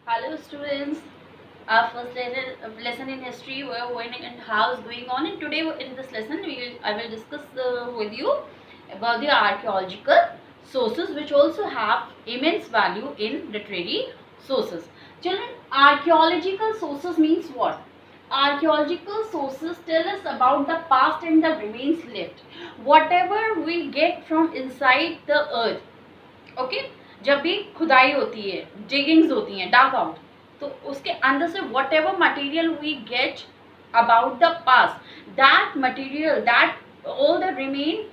Hello students, our first lesson in history when and how is going on, and today in this lesson I will discuss with you about the archaeological sources which also have immense value in literary sources. Children, archaeological sources means what? Archaeological sources tell us about the past and the remains left. Whatever we get from inside the earth, okay जब भी खुदाई होती है, डिगिंग्स होती हैं, डाग out, तो उसके अंदर से whatever material we get about the past, that material, that all the remain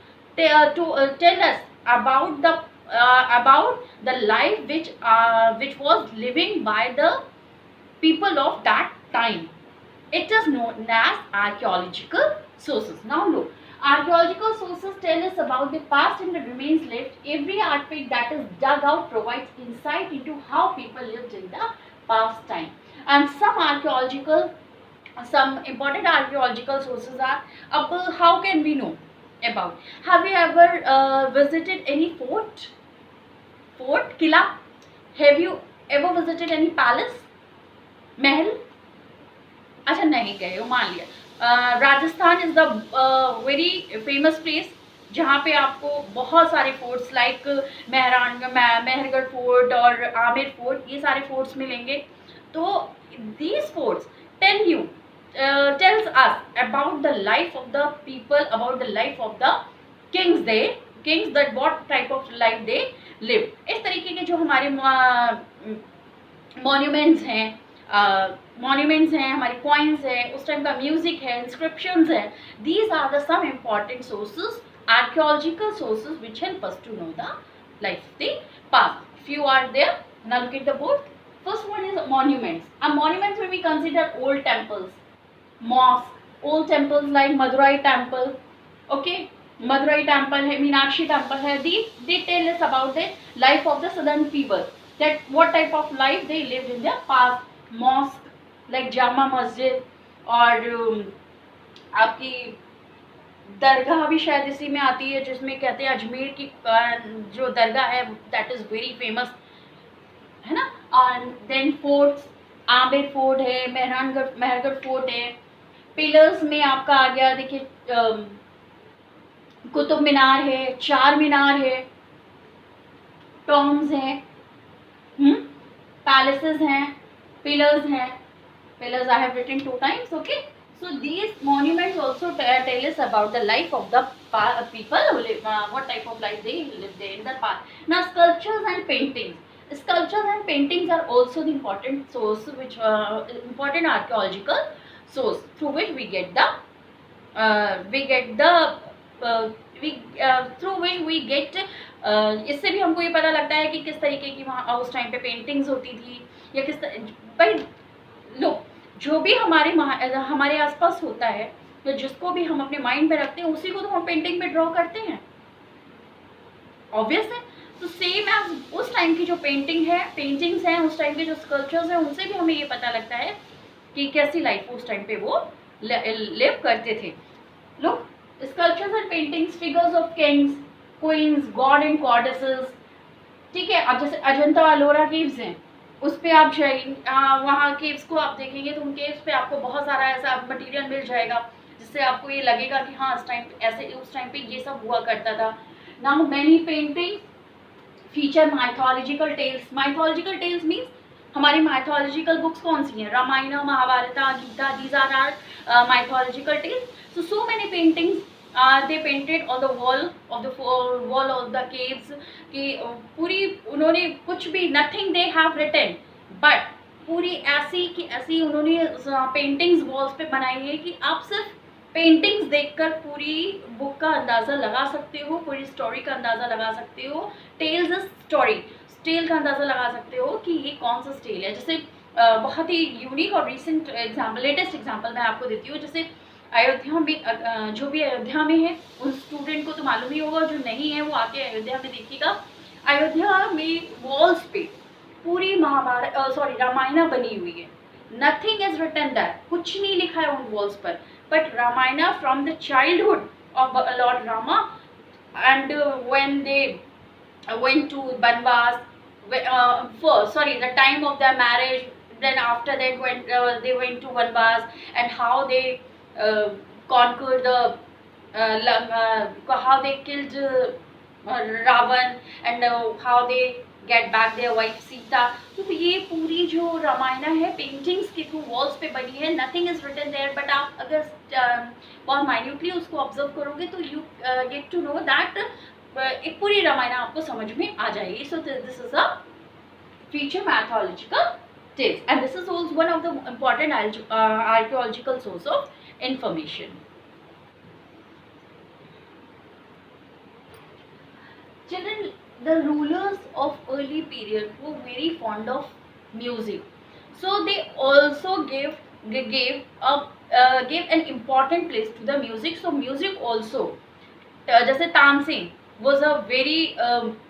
to tell us about the life which was living by the people of that time. It is known as archaeological sources. Now look, archaeological sources tell us about the past and the remains left. Every artifact that is dug out provides insight into how people lived in the past time. And some important archaeological sources are, how can we know about? Have you ever visited any fort? Kila? Have you ever visited any palace? Mahal? अच्छा नहीं गए हो, मान लिया। Rajasthan is the very famous place जहाँ पे आपको बहुत सारे फोर्ट्स लाइक मेहरगढ़ फोर्ट और आमेर फोर्ट, ये सारे फोर्ट्स मिलेंगे। तो these forts tells us about the life of the people, about the life of the Kings that what type of life they live. इस तरीके के जो हमारे मॉन्यूमेंट्स हैं, हमारी कॉइन्स हैं, उस टाइम का म्यूजिक है, इंस्क्रिप्शंस है, these are the some important sources, archaeological sources which help us to know the life of the past. Few are there. Now look at the board. First one is monuments. Monuments when we consider old temples, mosques, old temples like Madurai temple. Okay, Madurai temple है, Meenakshi temple है. They tell us about the life of the southern people. That what type of life they lived in their past. Mosque like Jama Masjid और आपकी दरगाह भी शायद इसी में आती है, जिसमें कहते हैं अजमेर की जो दरगाह है दैट इज़ वेरी फेमस है ना। And then forts, Amer fort है, मेहरगढ़ फोर्ट है। पिलर्स में आपका आ गया, देखिए कुतुब मीनार है, चार मीनार है, टॉम्स हैं, पैलेसेस हैं, pillars हैं, pillars I have written 2 times. Okay, so these monuments also tell us about the life of the people who live, what type of life they lived there in the past. Now sculptures and paintings are also the important source, which important archaeological source through which we get the through which we get इससे भी हमको ये पता लगता है कि किस तरीके की वहाँ उस टाइम पे पेंटिंग्स होती थी, या किस भाई लो जो भी हमारे आसपास होता है, तो जिसको भी हम अपने माइंड में रखते हैं उसी को तो हम पेंटिंग में ड्रॉ करते हैं, ऑब्वियस है। तो सेम एज उस टाइम की जो पेंटिंग्स हैं, उस टाइम के जो स्कल्पचर्स हैं, उनसे भी हमें ये पता लगता है कि कैसी लाइफ उस टाइम पे वो लिव करते थे। लोग sculptures and paintings, figures of kings, queens, god and goddesses, ठीक है। अब जैसे अजंता अलोरा केव्स हैं, उस पर आप वहाँ केव्स को आप देखेंगे तो उन केव्स पे आपको बहुत सारा ऐसा मटेरियल मिल जाएगा जिससे आपको ये लगेगा कि हाँ उस टाइम पे ये सब हुआ करता था। Now many painting feature mythological tales means हमारी माइथोलॉजिकल बुक्स कौन सी हैं? Ramayana, Mahabharata, Gita, these are are mythological tales. So many paintings they painted on the wall of the caves कि पूरी उन्होंने कुछ भी nothing they have written, but पूरी ऐसी उन्होंने पेंटिंग्स वॉल्स पे बनाई है कि आप सिर्फ पेंटिंग्स देखकर पूरी बुक का अंदाज़ा लगा सकते हो, पूरी स्टोरी का अंदाज़ा लगा सकते हो। टेल्स स्टोरी, स्टेल का अंदाज़ा लगा सकते हो कि ये कौन सा स्टेल है। जैसे बहुत ही यूनिक और रिसेंट एग्जाम्पल, लेटेस्ट एग्जाम्पल मैं आपको देती हूँ। जैसे अयोध्या में, जो भी अयोध्या में है उन स्टूडेंट को तो मालूम ही होगा, जो नहीं है वो आके अयोध्या में देखिएगा। अयोध्या में वॉल्स पे पूरी रामायण बनी हुई है। नथिंग इज रिटन दैट, कुछ नहीं लिखा है उन वॉल्स पर, but Ramayan from the childhood of lord Rama and when they went to Banvas, first, sorry, the time of their marriage, then after that when they went to Vanvas, and how they uh, conquered the how they killed Ravan, and how they get back their wife Sita. तो ये पूरी जो रामायण है paintings के through walls पे बनी है, nothing is written there, but आप अगर बहुत माइन्यूटली उसको ऑब्जर्व करोगे तो you get to know that एक पूरी रामायण आपको समझ में आ जाएगी. So this is a feature mythological tales, and this is also one of the important archaeological source of information. Children, the rulers of early period were very fond of music, so they also gave an important place to the music. So music also, जैसे Tansen was a very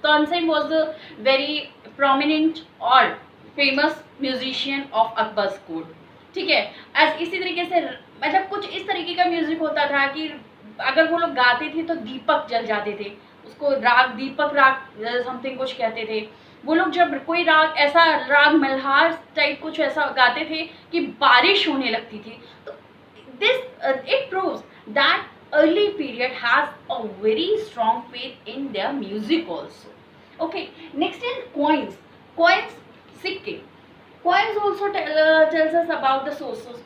Tansen was a very prominent और famous musician of Akbar's court. ठीक है, as इसी तरीके से मतलब कुछ इस तरीके का म्यूजिक होता था कि अगर वो लोग गाते थे तो दीपक जल जाते थे, उसको राग दीपक राग समथिंग कुछ कहते थे. वो लोग जब कोई राग ऐसा राग मल्हार टाइप कुछ ऐसा गाते थे कि बारिश होने लगती थी. तो this it proves that early period has a very strong faith in their music also. Okay, next is coins, sikke. Coins also tells us about the sources,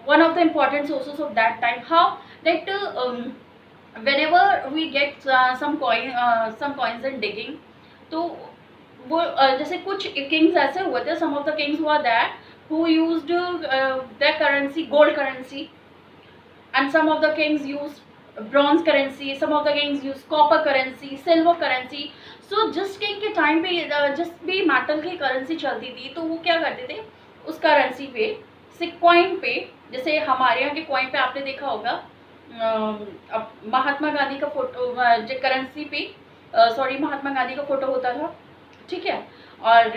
one of the important sources of that time, how that whenever we get some coins in digging, तो वो जैसे कुछ Kings ऐसे हुए थे, some of the kings were that who used their currency, gold currency, and some of the kings used bronze currency, some of the kings used copper currency, silver currency. So जिस king के time पे जिस भी metal की currency चलती थी तो वो क्या करते थे उस करेंसी पे कॉइन पे, जैसे हमारे यहाँ के कॉइन पे आपने देखा होगा महात्मा गांधी का फोटो जो करेंसी पे सॉरी महात्मा गांधी का फोटो होता था. ठीक है, और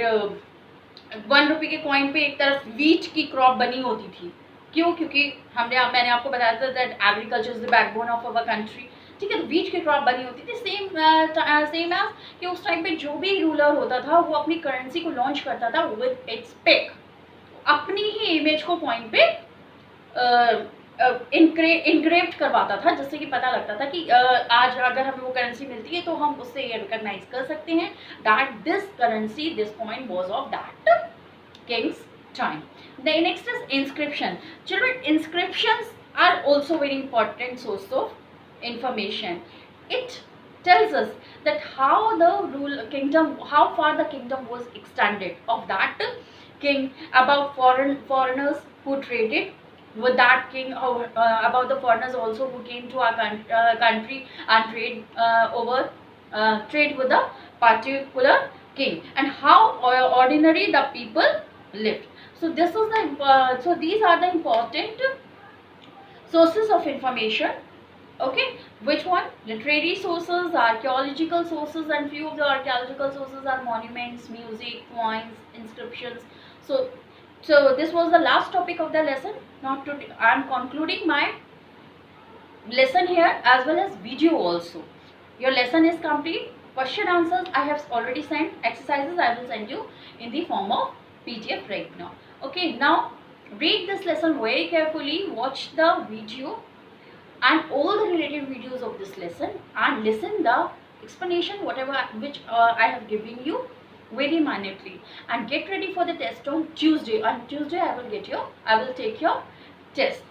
1 रुपये के कॉइन पे एक तरफ वीट की क्रॉप बनी होती थी. क्यों? क्योंकि मैंने आपको बताया था that agriculture is the backbone of our country. ठीक है, वीट की क्रॉप बनी होती थी. सेम एज कि उस टाइम पे जो भी रूलर होता था वो अपनी करेंसी को लॉन्च करता था विद इट्स पिक, अपनी ही इमेज को पॉइंट पे इनग्रेव्ड करवाता था, जिससे कि पता लगता था कि आज अगर हमें वो करेंसी मिलती है तो हम उससे ये रिकॉग्नाइज कर सकते हैं that this currency, this coin was of that Kings time. The next is inscription. Children, inscriptions are also very important source of information. It tells us that how the kingdom, how far the kingdom was extended of that king, about foreigners who traded with that king, about the foreigners also who came to our country and trade with a particular king, and how ordinary the people lived. So this is so these are the important sources of information. Okay, which one? Literary sources, archaeological sources, and few of the archaeological sources are monuments, music, coins, inscriptions. So this was the last topic of the lesson. I am concluding my lesson here as well as video also. Your lesson is complete. Question answers I have already sent. Exercises I will send you in the form of PDF right now. Okay, now read this lesson very carefully, watch the video and all the related videos of this lesson, and listen the explanation whatever which I have given you very minutely, and get ready for the test on Tuesday. On Tuesday I will take your test.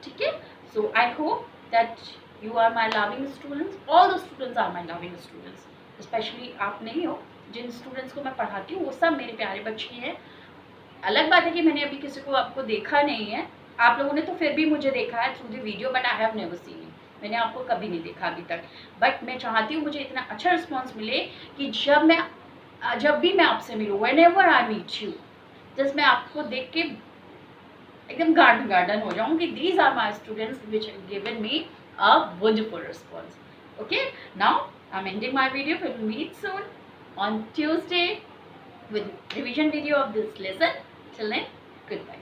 Okay, so I hope that you are my loving students. All the students are my loving students, especially आप नहीं हो, जिन students को मैं पढ़ाती हूँ वो सब मेरे प्यारे बच्चे हैं. अलग बात है कि मैंने अभी किसी को आपको देखा नहीं है, आप लोगों ने तो फिर भी मुझे देखा है through the video, but I have never seen you. मैंने आपको कभी नहीं देखा अभी तक, बट मैं चाहती हूँ मुझे इतना अच्छा रिस्पॉन्स मिले कि जब भी मैं आपसे मिलूँ, whenever I meet you, just मैं आपको देख के एकदम गार्डन हो जाऊँ कि these are my students which have given me a wonderful response. Okay, now I am ending my video. We will meet soon on Tuesday with revision video of this lesson. Till then, goodbye.